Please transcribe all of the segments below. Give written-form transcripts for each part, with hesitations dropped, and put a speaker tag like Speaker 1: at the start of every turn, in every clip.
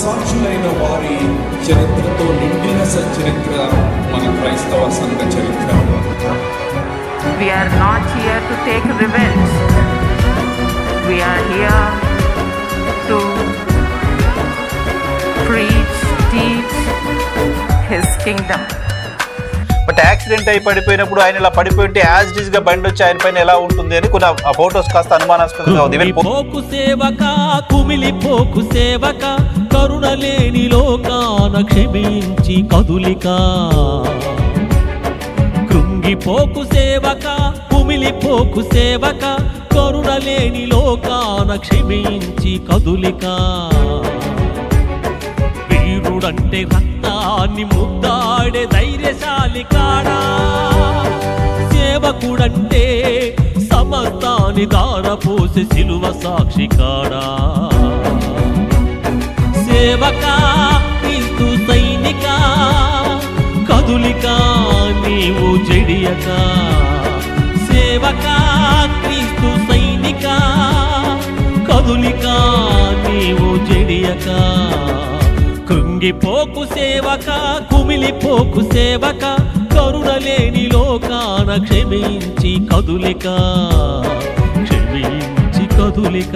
Speaker 1: సాక్షులైన వారి చరిత్రతో నిండిన సచరిత్ర మన క్రైస్తవ సంఘ చరిత్ర.
Speaker 2: We are not here to take revenge. We are here to preach, teach His kingdom.
Speaker 3: But accident అయి పడిపోయినప్పుడు ఆయన ఇలా పడిపోయింటే యాజ్ ఇట్ ఈస్ గా బండి వచ్చి ఆయన పైన ఎలా ఉంటుంది అని కొన్ని ఆ ఫోటోస్ కాస్త అనుమానాస్పదంగా ఉంది.
Speaker 4: పోకు సేవక కుమిలిపోకు సేవక కరుణ లేని లోకాన క్షమించి కదులిక. కృంగిపోకు సేవక కుమిలిపోకు సేవక కరుణ లేని లోకాన క్షమించి కదులిక. వీరుడంటే రక్తాన్ని ముద్దాడే ధైర్యశాలి కాడా, సేవకుడంటే సమస్తాన్ని దారపోసి సిలువ సాక్షి కాడా. సేవక క్రీస్తు సైనిక కదులిక నీవు జడియక. సేవక క్రీస్తు సైనిక కదులిక నీవు జడియక. కృంగిపోకు సేవక కుమిలిపోకు సేవక కరుణ లేని లోకాన క్షమించి కదులిక. క్షమించి కదులిక.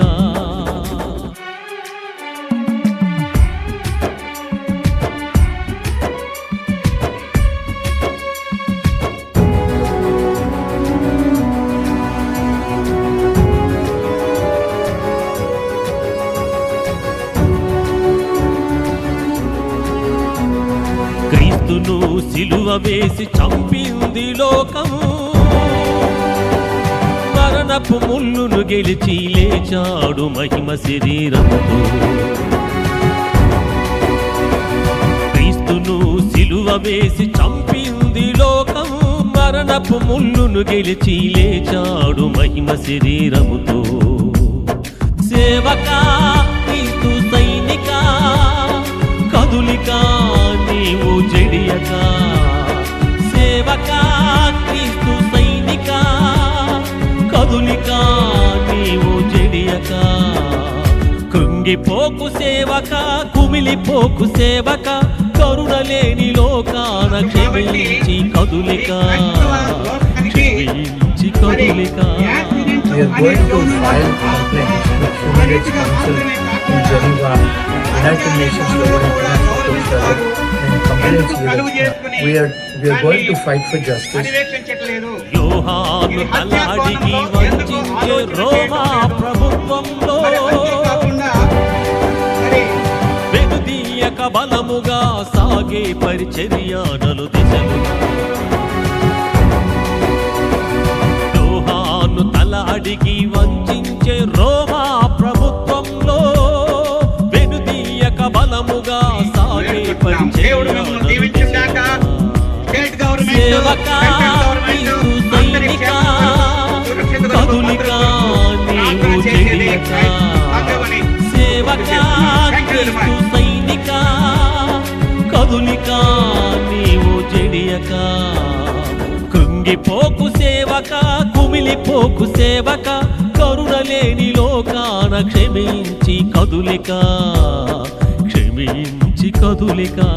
Speaker 4: క్రీస్తును సిలువ వేసి చంపింది లోకం, మరణపు ముళ్ళును గెలిచి లేచాడు మహిమ శరీరంతో. క్రీస్తును సిలువ వేసి చంపింది లోకం, మరణపు ముళ్ళును గెలిచి లేచాడు మహిమ శరీరముతో. సేవక క్రీస్తు సైనిక కదులిక నీవు జడియక. సేవక క్రీస్తు సైనిక కదులిక నీవు జడియక. కృంగిపోకు సేవక కుమిలిపోకు సేవక కరుణ లేని లోకాన క్షమించి కదులిక. క్షమించి కదులిక.
Speaker 5: We are going to file complaints with Human Rights Council in Geneva, United Nations level and complaints we are going to fight for justice.
Speaker 4: యోహాను తలాడికి వంచించే రోమా ప్రభుత్వంలో వెనుదీయక బలముగా సాగే పరిచర్యలు దిశలు. యోహాను తలాడికి వంచించే రోమా ప్రభుత్వంలో వెనుదీయక బలముగా సాగే పరిచర్యలు. సేవక క్రీస్తు సైనిక కదులిక నీవు జడియక. సేవక క్రీస్తు సైనిక కదులిక నీవు జడియక. కృంగిపోకు సేవక కుమిలిపోకు సేవక కరుణ లేని లోకాన క్షమించి కదులిక. క్షమించి కదులిక.